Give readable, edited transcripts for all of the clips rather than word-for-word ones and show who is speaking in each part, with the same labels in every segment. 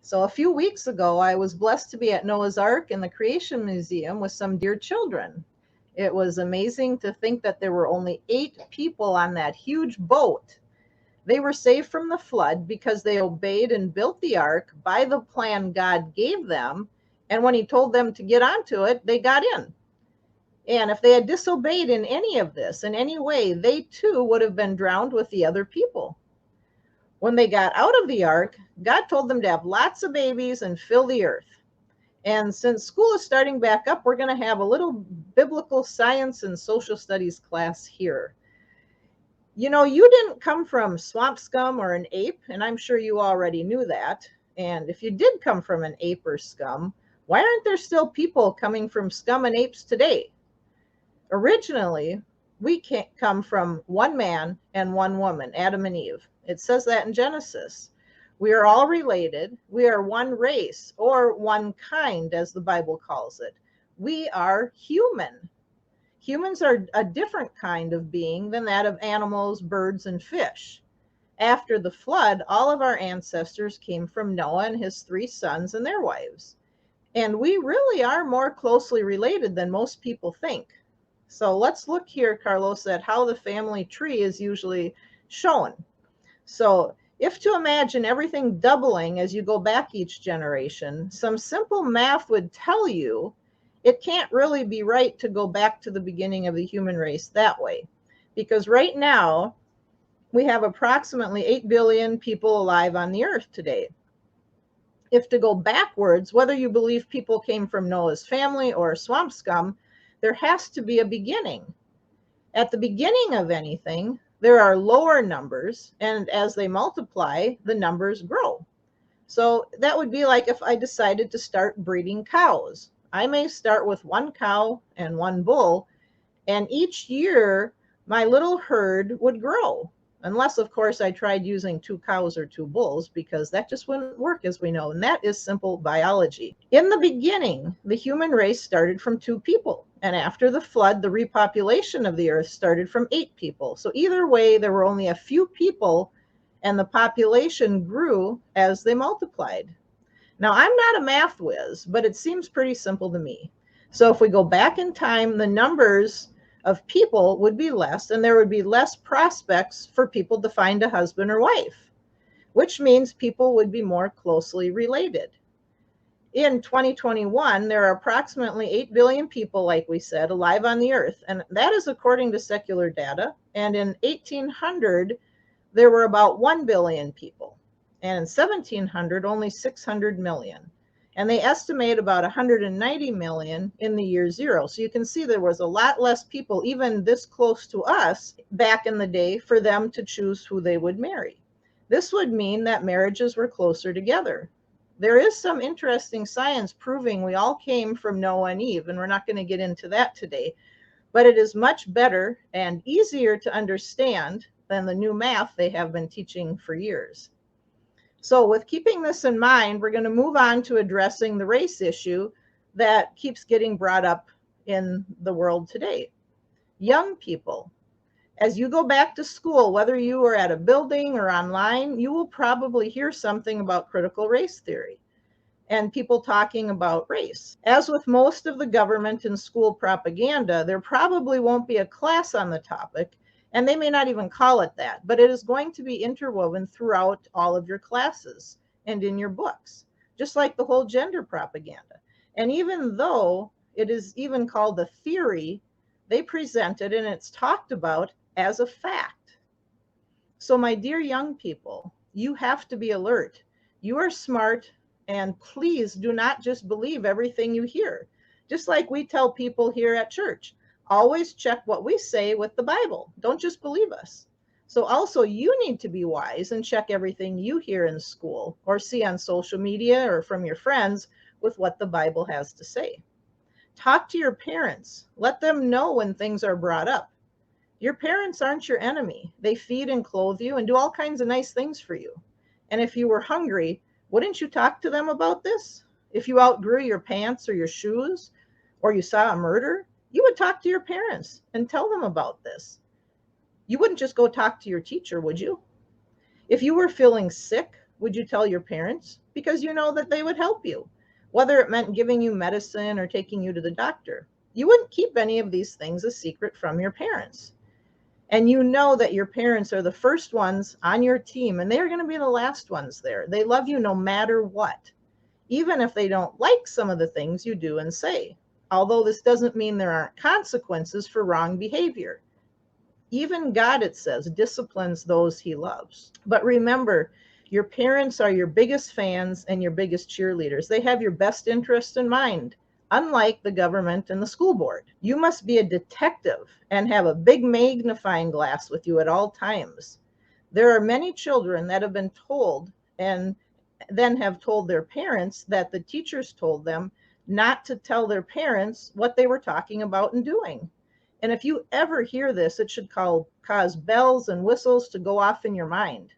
Speaker 1: So a few weeks ago, I was blessed to be at Noah's Ark in the Creation Museum with some dear children. It was amazing to think that there were only 8 people on that huge boat. They were saved from the flood because they obeyed and built the ark by the plan God gave them. And when he told them to get onto it, they got in. And if they had disobeyed in any of this, in any way, they too would have been drowned with the other people. When they got out of the ark, God told them to have lots of babies and fill the earth. And since school is starting back up, we're going to have a little biblical science and social studies class here. You know, you didn't come from swamp scum or an ape, and I'm sure you already knew that. And if you did come from an ape or scum, why aren't there still people coming from scum and apes today? Originally, we come from one man and one woman, Adam and Eve. It says that in Genesis. We are all related. We are one race, or one kind, as the Bible calls it. We are human. Humans are a different kind of being than that of animals, birds, and fish. After the flood, all of our ancestors came from Noah and his 3 sons and their wives. And we really are more closely related than most people think. So let's look here, Carlos, at how the family tree is usually shown. So if to imagine everything doubling as you go back each generation, some simple math would tell you it can't really be right to go back to the beginning of the human race that way. Because right now, we have approximately 8 billion people alive on the earth today. If to go backwards, whether you believe people came from Noah's family or swamp scum, there has to be a beginning. At the beginning of anything, there are lower numbers, and as they multiply, the numbers grow. So that would be like if I decided to start breeding cows. I may start with 1 cow and 1 bull, and each year my little herd would grow. Unless, of course, I tried using 2 cows or 2 bulls, because that just wouldn't work, as we know, and that is simple biology. In the beginning, the human race started from 2 people, and after the flood, the repopulation of the earth started from 8 people. So either way, there were only a few people, and the population grew as they multiplied. Now, I'm not a math whiz, but it seems pretty simple to me. So if we go back in time, the numbers of people would be less, and there would be less prospects for people to find a husband or wife, which means people would be more closely related. In 2021, there are approximately 8 billion people, like we said, alive on the earth, and that is according to secular data. And in 1800, there were about 1 billion people, and in 1700, only 600 million. And they estimate about 190 million in the year 0. So you can see there was a lot less people, even this close to us, back in the day for them to choose who they would marry. This would mean that marriages were closer together. There is some interesting science proving we all came from Noah and Eve, and we're not going to get into that today, but it is much better and easier to understand than the new math they have been teaching for years. So with keeping this in mind, we're going to move on to addressing the race issue that keeps getting brought up in the world today. Young people, as you go back to school, whether you are at a building or online, you will probably hear something about critical race theory and people talking about race. As with most of the government and school propaganda, there probably won't be a class on the topic, and they may not even call it that, but it is going to be interwoven throughout all of your classes and in your books, just like the whole gender propaganda. And even though it is even called a theory, they present it and it's talked about as a fact. So my dear young people, you have to be alert. You are smart, and please do not just believe everything you hear. Just like we tell people here at church, always check what we say with the Bible. Don't just believe us. So also you need to be wise and check everything you hear in school or see on social media or from your friends with what the Bible has to say. Talk to your parents. Let them know when things are brought up. Your parents aren't your enemy. They feed and clothe you and do all kinds of nice things for you. And if you were hungry, wouldn't you talk to them about this? If you outgrew your pants or your shoes, or you saw a murder, you would talk to your parents and tell them about this. You wouldn't just go talk to your teacher, would you? If you were feeling sick, would you tell your parents? because you know that they would help you, whether it meant giving you medicine or taking you to the doctor. You wouldn't keep any of these things a secret from your parents. And you know that your parents are the first ones on your team, and they're going to be the last ones there. They love you no matter what, even if they don't like some of the things you do and say. Although this doesn't mean there aren't consequences for wrong behavior. Even God, it says, disciplines those he loves. But remember, your parents are your biggest fans and your biggest cheerleaders. They have your best interest in mind, unlike the government and the school board. You must be a detective and have a big magnifying glass with you at all times. There are many children that have been told and then have told their parents that the teachers told them not to tell their parents what they were talking about and doing. And if you ever hear this, it should cause bells and whistles to go off in your mind.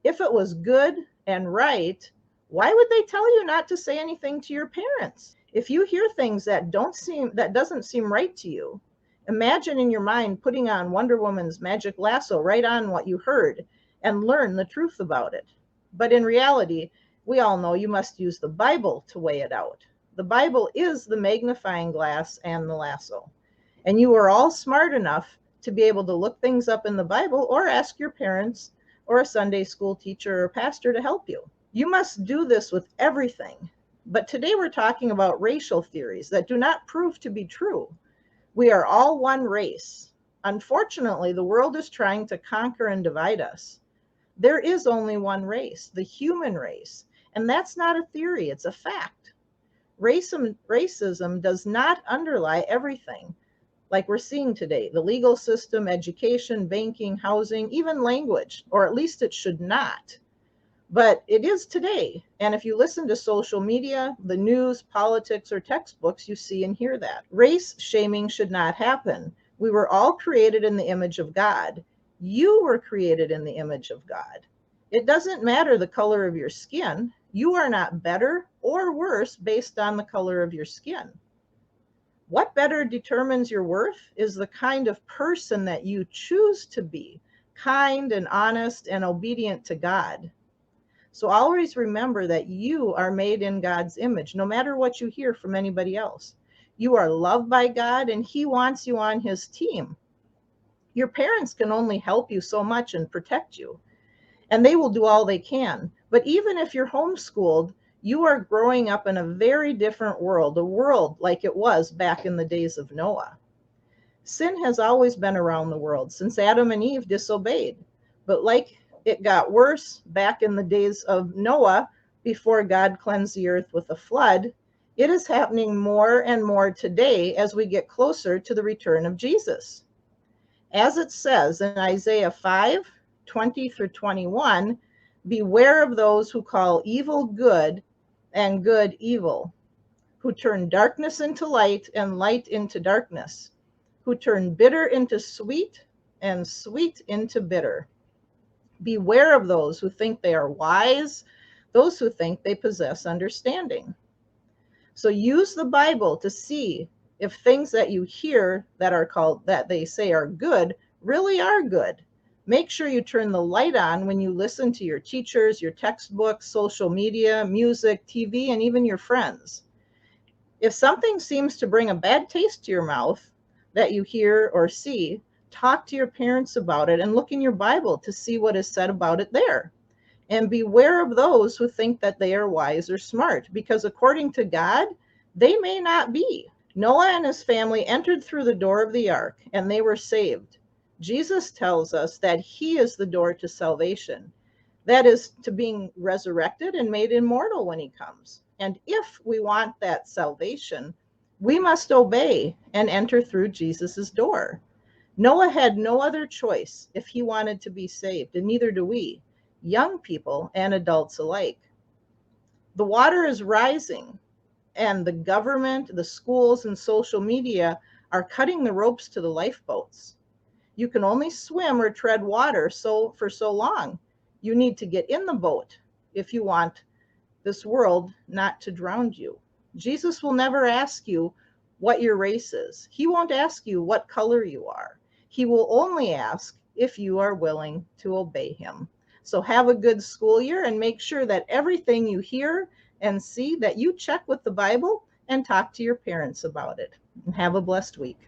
Speaker 1: If it was good and right, why would they tell you not to say anything to your parents? If you hear things that doesn't seem right to you, imagine in your mind putting on Wonder Woman's magic lasso right on what you heard and learn the truth about it. But in reality, we all know you must use the Bible to weigh it out. The Bible is the magnifying glass and the lasso. And you are all smart enough to be able to look things up in the Bible or ask your parents or a Sunday school teacher or pastor to help you. You must do this with everything. But today we're talking about racial theories that do not prove to be true. We are all one race. Unfortunately, the world is trying to conquer and divide us. There is only one race, the human race. And that's not a theory, it's a fact. Racism does not underlie everything, like we're seeing today: the legal system, education, banking, housing, even language, or at least it should not. But it is today. And if you listen to social media, the news, politics, or textbooks, you see and hear that. Race shaming should not happen. We were all created in the image of God. You were created in the image of God. It doesn't matter the color of your skin. You are not better or worse based on the color of your skin. What better determines your worth is the kind of person that you choose to be, kind and honest and obedient to God. So always remember that you are made in God's image, no matter what you hear from anybody else. You are loved by God and he wants you on his team. Your parents can only help you so much and protect you, and they will do all they can. But even if you're homeschooled, you are growing up in a very different world, a world like it was back in the days of Noah. Sin has always been around the world since Adam and Eve disobeyed. But like it got worse back in the days of Noah, before God cleansed the earth with a flood, it is happening more and more today as we get closer to the return of Jesus. As it says in Isaiah 5:20 through 21, beware of those who call evil good and good evil, who turn darkness into light and light into darkness, who turn bitter into sweet and sweet into bitter. Beware of those who think they are wise, those who think they possess understanding. So use the Bible to see if things that you hear that they say are good really are good. Make sure you turn the light on when you listen to your teachers, your textbooks, social media, music, TV, and even your friends. If something seems to bring a bad taste to your mouth that you hear or see, talk to your parents about it and look in your Bible to see what is said about it there. And beware of those who think that they are wise or smart, because according to God, they may not be. Noah and his family entered through the door of the ark and they were saved. Jesus tells us that he is the door to salvation. That is, to being resurrected and made immortal when he comes. And if we want that salvation, we must obey and enter through Jesus's door. Noah had no other choice if he wanted to be saved, and neither do we, young people and adults alike. The water is rising, and the government, the schools, and social media are cutting the ropes to the lifeboats. You can only swim or tread water for so long. You need to get in the boat if you want this world not to drown you. Jesus will never ask you what your race is. He won't ask you what color you are. He will only ask if you are willing to obey him. So have a good school year and make sure that everything you hear and see that you check with the Bible and talk to your parents about it. And have a blessed week.